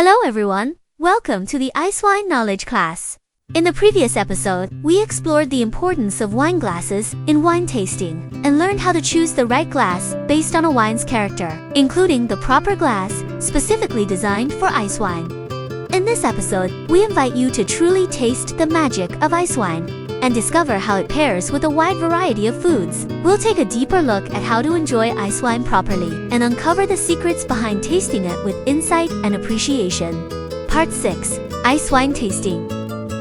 Hello everyone, welcome to the Icewine knowledge class. In the previous episode, we explored the importance of wine glasses in wine tasting and learned how to choose the right glass based on a wine's character, including the proper glass specifically designed for ice wine. In this episode, we invite you to truly taste the magic of ice wine and discover how it pairs with a wide variety of foods. We'll take a deeper look at how to enjoy ice wine properly and uncover the secrets behind tasting it with insight and appreciation. Part 6. Ice Wine Tasting.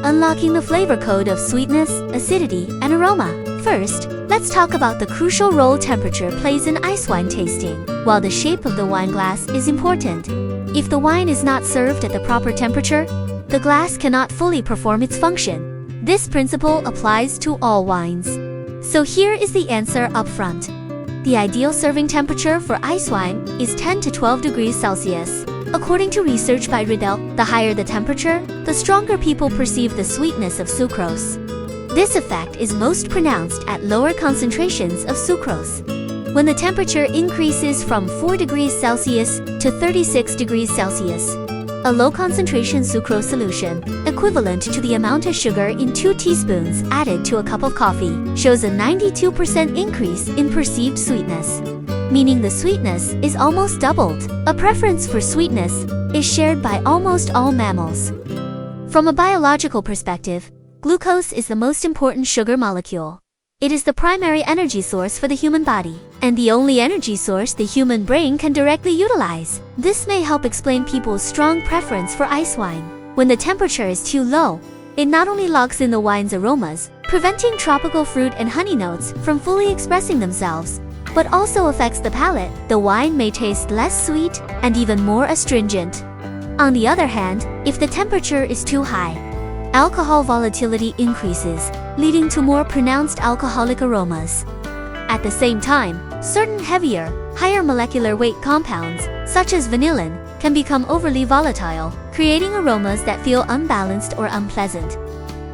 Unlocking the flavor code of sweetness, acidity, and aroma. First, let's talk about the crucial role temperature plays in ice wine tasting. While the shape of the wine glass is important, if the wine is not served at the proper temperature, the glass cannot fully perform its function. This principle applies to all wines. So here is the answer up front. The ideal serving temperature for ice wine is 10 to 12 degrees Celsius. According to research by Riddell, the higher the temperature, the stronger people perceive the sweetness of sucrose. This effect is most pronounced at lower concentrations of sucrose. When the temperature increases from 4 degrees Celsius to 36 degrees Celsius, a low-concentration sucrose solution, equivalent to the amount of sugar in 2 teaspoons added to a cup of coffee, shows a 92% increase in perceived sweetness, meaning the sweetness is almost doubled. A preference for sweetness is shared by almost all mammals. From a biological perspective, glucose is the most important sugar molecule. It is the primary energy source for the human body, and the only energy source the human brain can directly utilize. This may help explain people's strong preference for ice wine. When the temperature is too low, it not only locks in the wine's aromas, preventing tropical fruit and honey notes from fully expressing themselves, but also affects the palate. The wine may taste less sweet and even more astringent. On the other hand, if the temperature is too high, alcohol volatility increases, leading to more pronounced alcoholic aromas. At the same time, certain heavier, higher molecular weight compounds, such as vanillin, can become overly volatile, creating aromas that feel unbalanced or unpleasant.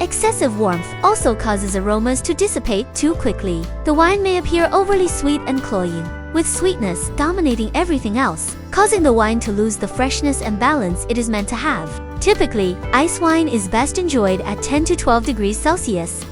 Excessive warmth also causes aromas to dissipate too quickly. The wine may appear overly sweet and cloying, with sweetness dominating everything else, causing the wine to lose the freshness and balance it is meant to have. Typically, ice wine is best enjoyed at 10 to 12 degrees Celsius.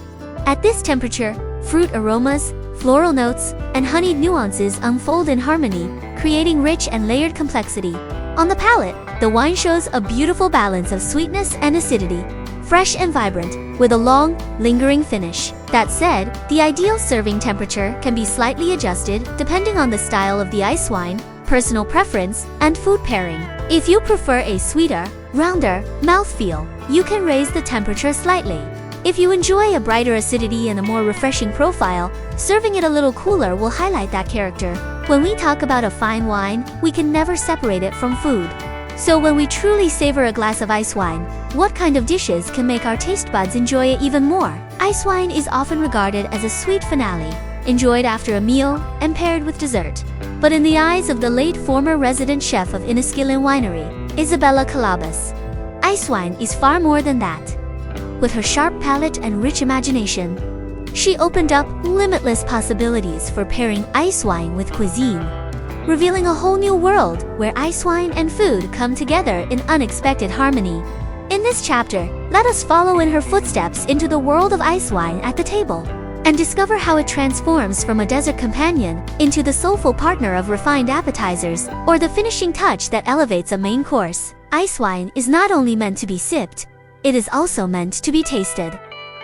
At this temperature, fruit aromas, floral notes, and honeyed nuances unfold in harmony, creating rich and layered complexity. On the palate, the wine shows a beautiful balance of sweetness and acidity, fresh and vibrant, with a long, lingering finish. That said, the ideal serving temperature can be slightly adjusted depending on the style of the ice wine, personal preference, and food pairing. If you prefer a sweeter, rounder mouthfeel, you can raise the temperature slightly. If you enjoy a brighter acidity and a more refreshing profile, serving it a little cooler will highlight that character. When we talk about a fine wine, we can never separate it from food. So when we truly savor a glass of ice wine, what kind of dishes can make our taste buds enjoy it even more? Ice wine is often regarded as a sweet finale, enjoyed after a meal and paired with dessert. But in the eyes of the late former resident chef of Enniskillen Winery, Isabella Calabas, ice wine is far more than that. With her sharp palate and rich imagination, she opened up limitless possibilities for pairing ice wine with cuisine, revealing a whole new world where ice wine and food come together in unexpected harmony. In this chapter, let us follow in her footsteps into the world of ice wine at the table, and discover how it transforms from a desert companion into the soulful partner of refined appetizers, or the finishing touch that elevates a main course. Ice wine is not only meant to be sipped, it is also meant to be tasted.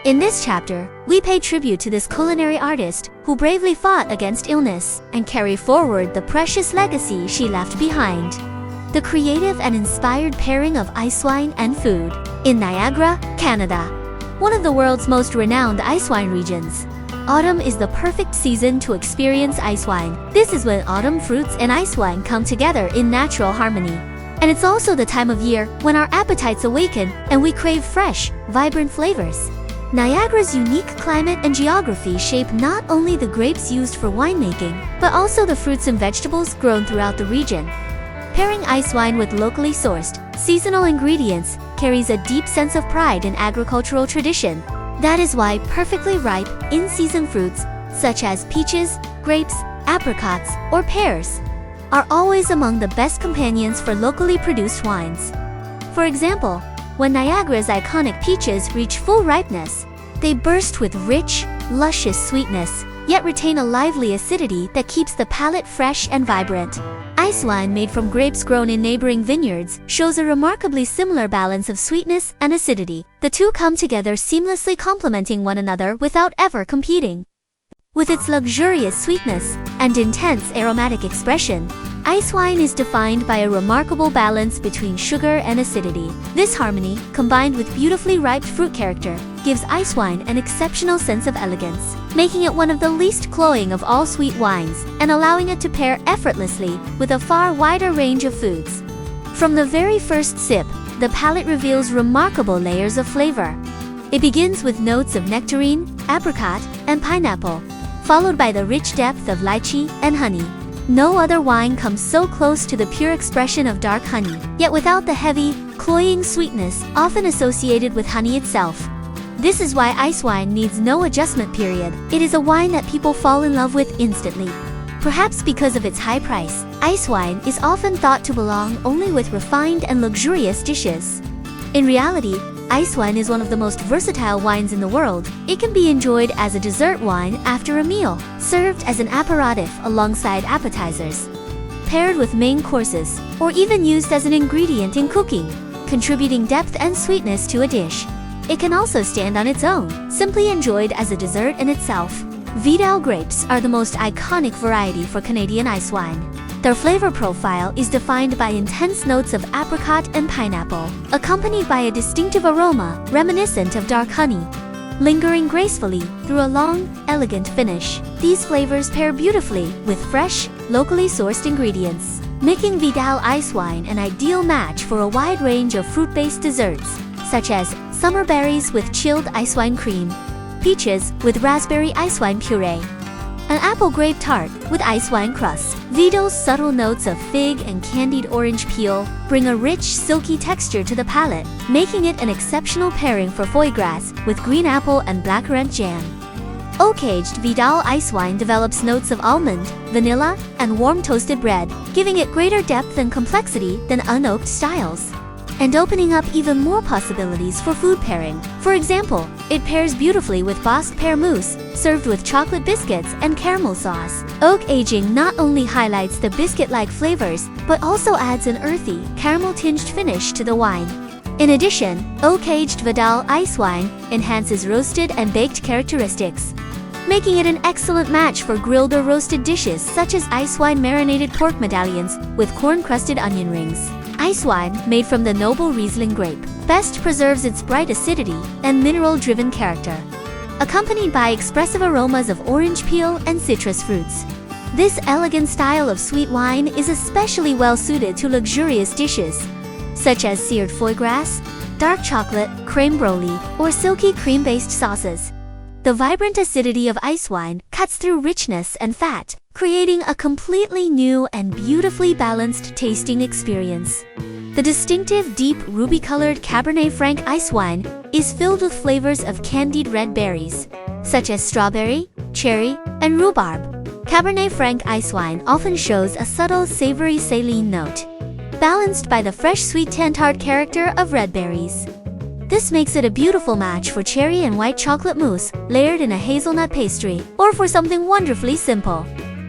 In this chapter, we pay tribute to this culinary artist who bravely fought against illness and carried forward the precious legacy she left behind. The creative and inspired pairing of ice wine and food. In Niagara, Canada, one of the world's most renowned ice wine regions, autumn is the perfect season to experience ice wine. This is when autumn fruits and ice wine come together in natural harmony. And it's also the time of year when our appetites awaken and we crave fresh, vibrant flavors. Niagara's unique climate and geography shape not only the grapes used for winemaking, but also the fruits and vegetables grown throughout the region. Pairing ice wine with locally sourced, seasonal ingredients carries a deep sense of pride in agricultural tradition. That is why perfectly ripe, in-season fruits, such as peaches, grapes, apricots, or pears, are always among the best companions for locally produced wines. For example, when Niagara's iconic peaches reach full ripeness, they burst with rich, luscious sweetness, yet retain a lively acidity that keeps the palate fresh and vibrant. Ice wine made from grapes grown in neighboring vineyards shows a remarkably similar balance of sweetness and acidity. The two come together seamlessly complementing one another without ever competing. With its luxurious sweetness and intense aromatic expression, ice wine is defined by a remarkable balance between sugar and acidity. This harmony, combined with beautifully ripe fruit character, gives ice wine an exceptional sense of elegance, making it one of the least cloying of all sweet wines and allowing it to pair effortlessly with a far wider range of foods. From the very first sip, the palate reveals remarkable layers of flavor. It begins with notes of nectarine, apricot, and pineapple, followed by the rich depth of lychee and honey. No other wine comes so close to the pure expression of dark honey, yet without the heavy, cloying sweetness often associated with honey itself. This is why ice wine needs no adjustment period. It is a wine that people fall in love with instantly. Perhaps because of its high price, ice wine is often thought to belong only with refined and luxurious dishes. In reality, ice wine is one of the most versatile wines in the world. It can be enjoyed as a dessert wine after a meal, served as an aperitif alongside appetizers, paired with main courses, or even used as an ingredient in cooking, contributing depth and sweetness to a dish. It can also stand on its own, simply enjoyed as a dessert in itself. Vidal grapes are the most iconic variety for Canadian ice wine. Their flavor profile is defined by intense notes of apricot and pineapple, accompanied by a distinctive aroma reminiscent of dark honey, lingering gracefully through a long, elegant finish. These flavors pair beautifully with fresh, locally sourced ingredients, making Vidal ice wine an ideal match for a wide range of fruit-based desserts, such as summer berries with chilled ice wine cream, peaches with raspberry ice wine puree, an apple grape tart with ice wine crust. Vidal's subtle notes of fig and candied orange peel bring a rich, silky texture to the palate, making it an exceptional pairing for foie gras with green apple and blackcurrant jam. Oak-aged Vidal ice wine develops notes of almond, vanilla, and warm toasted bread, giving it greater depth and complexity than unoaked styles, and opening up even more possibilities for food pairing. For example, it pairs beautifully with Basque pear mousse, served with chocolate biscuits and caramel sauce. Oak aging not only highlights the biscuit-like flavors, but also adds an earthy, caramel-tinged finish to the wine. In addition, oak-aged Vidal ice wine enhances roasted and baked characteristics, making it an excellent match for grilled or roasted dishes such as ice wine marinated pork medallions with corn-crusted onion rings. Ice wine, made from the noble Riesling grape, best preserves its bright acidity and mineral-driven character, accompanied by expressive aromas of orange peel and citrus fruits. This elegant style of sweet wine is especially well-suited to luxurious dishes, such as seared foie gras, dark chocolate, creme brulee, or silky cream-based sauces. The vibrant acidity of ice wine cuts through richness and fat, creating a completely new and beautifully balanced tasting experience. The distinctive, deep, ruby-colored Cabernet Franc ice wine is filled with flavors of candied red berries, such as strawberry, cherry, and rhubarb. Cabernet Franc ice wine often shows a subtle, savory saline note, balanced by the fresh, sweet tan-tart character of red berries. This makes it a beautiful match for cherry and white chocolate mousse layered in a hazelnut pastry, or for something wonderfully simple.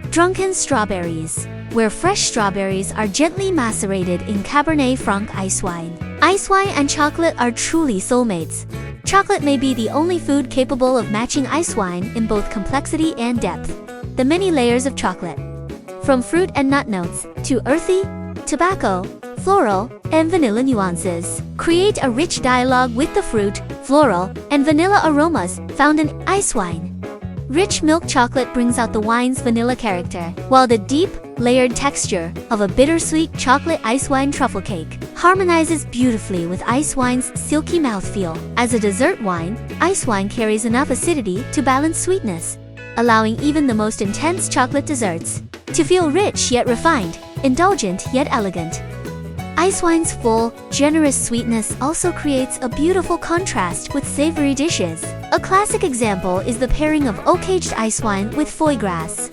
Drunken strawberries, where fresh strawberries are gently macerated in Cabernet Franc ice wine. Ice wine and chocolate are truly soulmates. Chocolate may be the only food capable of matching ice wine in both complexity and depth. The many layers of chocolate, from fruit and nut notes to earthy, tobacco, floral, and vanilla nuances, create a rich dialogue with the fruit, floral, and vanilla aromas found in ice wine. Rich milk chocolate brings out the wine's vanilla character, while the deep, layered texture of a bittersweet chocolate ice wine truffle cake harmonizes beautifully with ice wine's silky mouthfeel. As a dessert wine, ice wine carries enough acidity to balance sweetness, allowing even the most intense chocolate desserts to feel rich yet refined, indulgent yet elegant. Ice wine's full, generous sweetness also creates a beautiful contrast with savory dishes. A classic example is the pairing of oak-aged ice wine with foie gras.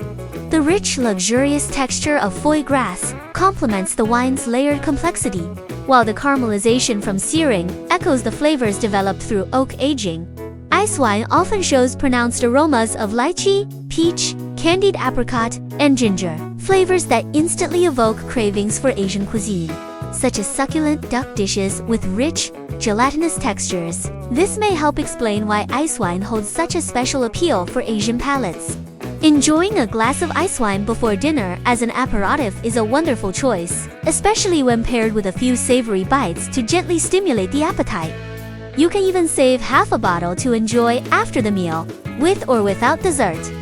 The rich, luxurious texture of foie gras complements the wine's layered complexity, while the caramelization from searing echoes the flavors developed through oak aging. Ice wine often shows pronounced aromas of lychee, peach, candied apricot, and ginger, flavors that instantly evoke cravings for Asian cuisine, such as succulent duck dishes with rich, gelatinous textures. This may help explain why ice wine holds such a special appeal for Asian palates. Enjoying a glass of ice wine before dinner as an aperitif is a wonderful choice, especially when paired with a few savory bites to gently stimulate the appetite. You can even save half a bottle to enjoy after the meal, with or without dessert.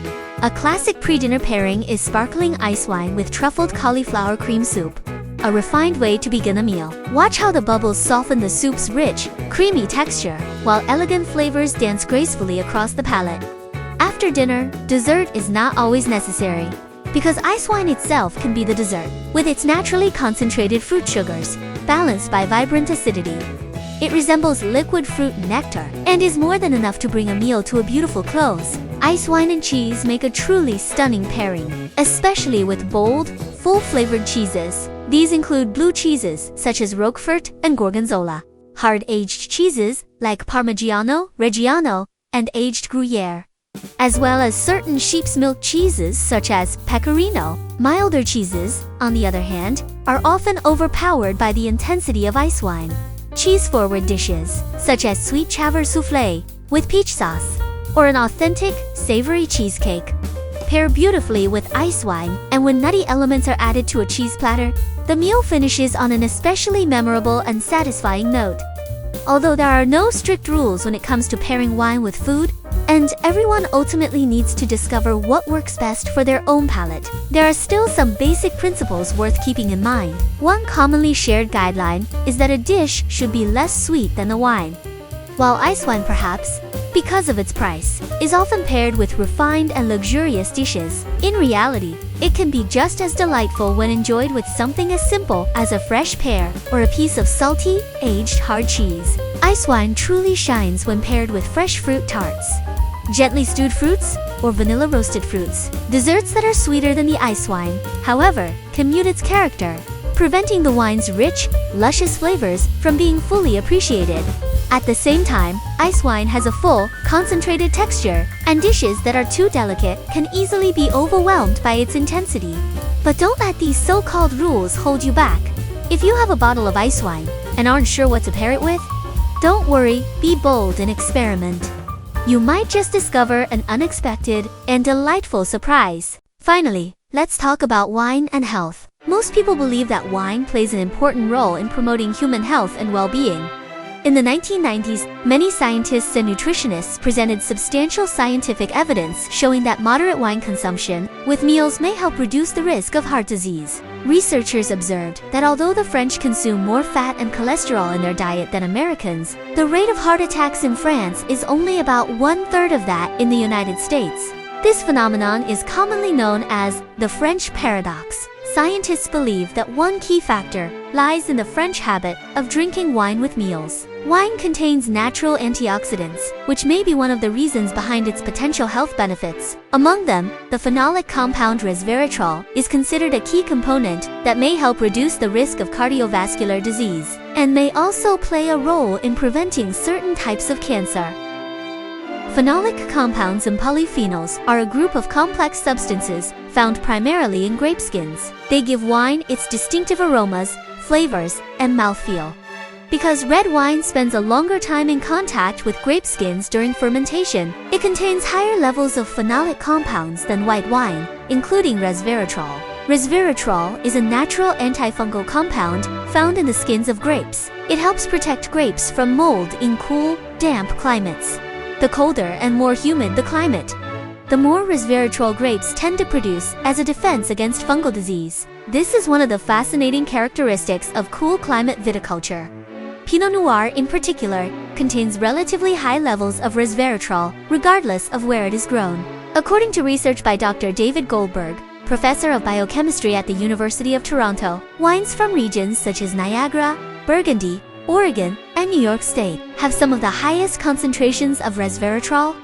A classic pre-dinner pairing is sparkling ice wine with truffled cauliflower cream soup, a refined way to begin a meal. Watch how the bubbles soften the soup's rich, creamy texture, while elegant flavors dance gracefully across the palate. After dinner, dessert is not always necessary, because ice wine itself can be the dessert, with its naturally concentrated fruit sugars, balanced by vibrant acidity. It resembles liquid fruit nectar, and is more than enough to bring a meal to a beautiful close. Ice wine and cheese make a truly stunning pairing, especially with bold, full-flavored cheeses. These include blue cheeses, such as Roquefort and Gorgonzola, hard-aged cheeses, like Parmigiano, Reggiano, and aged Gruyere, as well as certain sheep's milk cheeses such as Pecorino. Milder cheeses, on the other hand, are often overpowered by the intensity of ice wine. Cheese-forward dishes, such as sweet chèvre soufflé with peach sauce, or an authentic, savory cheesecake, pair beautifully with ice wine, and when nutty elements are added to a cheese platter, the meal finishes on an especially memorable and satisfying note. Although there are no strict rules when it comes to pairing wine with food, and everyone ultimately needs to discover what works best for their own palate, there are still some basic principles worth keeping in mind. One commonly shared guideline is that a dish should be less sweet than the wine. While ice wine, perhaps, because of its price, is often paired with refined and luxurious dishes, in reality, it can be just as delightful when enjoyed with something as simple as a fresh pear or a piece of salty, aged hard cheese. Ice wine truly shines when paired with fresh fruit tarts, gently stewed fruits, or vanilla roasted fruits. Desserts that are sweeter than the ice wine, however, can mute its character, preventing the wine's rich, luscious flavors from being fully appreciated. At the same time, ice wine has a full, concentrated texture, and dishes that are too delicate can easily be overwhelmed by its intensity. But don't let these so-called rules hold you back. If you have a bottle of ice wine and aren't sure what to pair it with, don't worry, be bold and experiment. You might just discover an unexpected and delightful surprise. Finally, let's talk about wine and health. Most people believe that wine plays an important role in promoting human health and well-being. In the 1990s, many scientists and nutritionists presented substantial scientific evidence showing that moderate wine consumption with meals may help reduce the risk of heart disease. Researchers observed that although the French consume more fat and cholesterol in their diet than Americans, the rate of heart attacks in France is only about 1/3 of that in the United States. This phenomenon is commonly known as the French paradox. Scientists believe that one key factor lies in the French habit of drinking wine with meals. Wine contains natural antioxidants, which may be one of the reasons behind its potential health benefits. Among them, the phenolic compound resveratrol is considered a key component that may help reduce the risk of cardiovascular disease, and may also play a role in preventing certain types of cancer. Phenolic compounds and polyphenols are a group of complex substances found primarily in grape skins. They give wine its distinctive aromas, flavors, and mouthfeel. Because red wine spends a longer time in contact with grape skins during fermentation, it contains higher levels of phenolic compounds than white wine, including resveratrol. Resveratrol is a natural antifungal compound found in the skins of grapes. It helps protect grapes from mold in cool, damp climates. The colder and more humid the climate, the more resveratrol grapes tend to produce as a defense against fungal disease. This is one of the fascinating characteristics of cool climate viticulture. Pinot Noir, in particular, contains relatively high levels of resveratrol, regardless of where it is grown. According to research by Dr. David Goldberg, professor of biochemistry at the University of Toronto, wines from regions such as Niagara, Burgundy, Oregon, and New York State have some of the highest concentrations of resveratrol.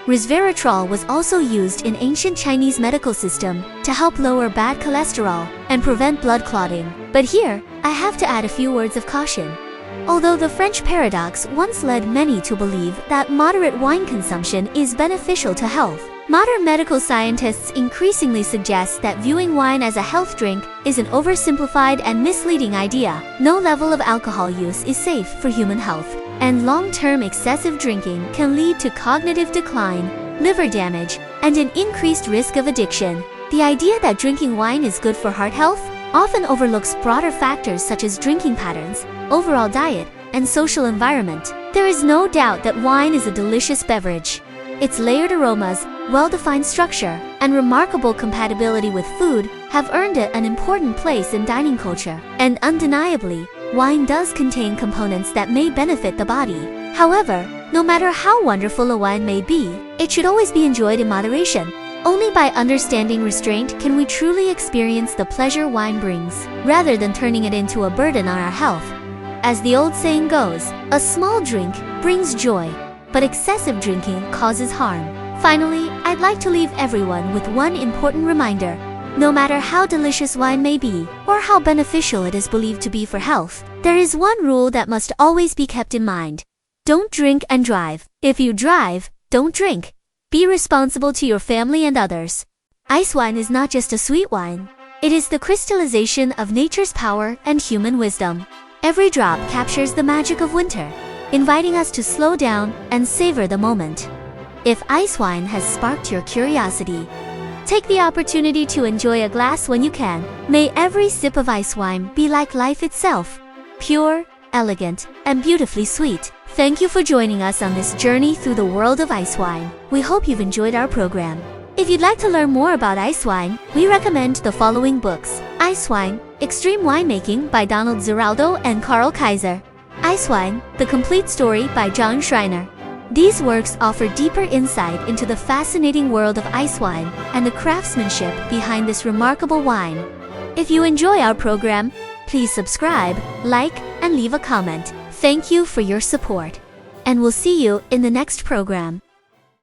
Resveratrol was also used in ancient Chinese medical system to help lower bad cholesterol and prevent blood clotting. But here, I have to add a few words of caution. Although the French paradox once led many to believe that moderate wine consumption is beneficial to health, modern medical scientists increasingly suggest that viewing wine as a health drink is an oversimplified and misleading idea. No level of alcohol use is safe for human health, and long-term excessive drinking can lead to cognitive decline, liver damage, and an increased risk of addiction. The idea that drinking wine is good for heart health often overlooks broader factors such as drinking patterns, overall diet, and social environment. There is no doubt that wine is a delicious beverage. Its layered aromas, well-defined structure, and remarkable compatibility with food have earned it an important place in dining culture. And undeniably, wine does contain components that may benefit the body. However, no matter how wonderful a wine may be, it should always be enjoyed in moderation. Only by understanding restraint can we truly experience the pleasure wine brings, rather than turning it into a burden on our health. As the old saying goes, a small drink brings joy, but excessive drinking causes harm. Finally, I'd like to leave everyone with one important reminder. No matter how delicious wine may be, or how beneficial it is believed to be for health, there is one rule that must always be kept in mind. Don't drink and drive. If you drive, don't drink. Be responsible to your family and others. Icewine is not just a sweet wine. It is the crystallization of nature's power and human wisdom. Every drop captures the magic of winter, inviting us to slow down and savor the moment. If Icewine has sparked your curiosity, take the opportunity to enjoy a glass when you can. May every sip of Icewine be like life itself, pure, elegant, and beautifully sweet. Thank you for joining us on this journey through the world of Icewine. We hope you've enjoyed our program. If you'd like to learn more about Icewine, we recommend the following books: Icewine, Extreme Winemaking by Donald Zeraldo and Carl Kaiser. Icewine, The Complete Story by John Schreiner. These works offer deeper insight into the fascinating world of Icewine and the craftsmanship behind this remarkable wine. If you enjoy our program, please subscribe, like, and leave a comment. Thank you for your support, and we'll see you in the next program.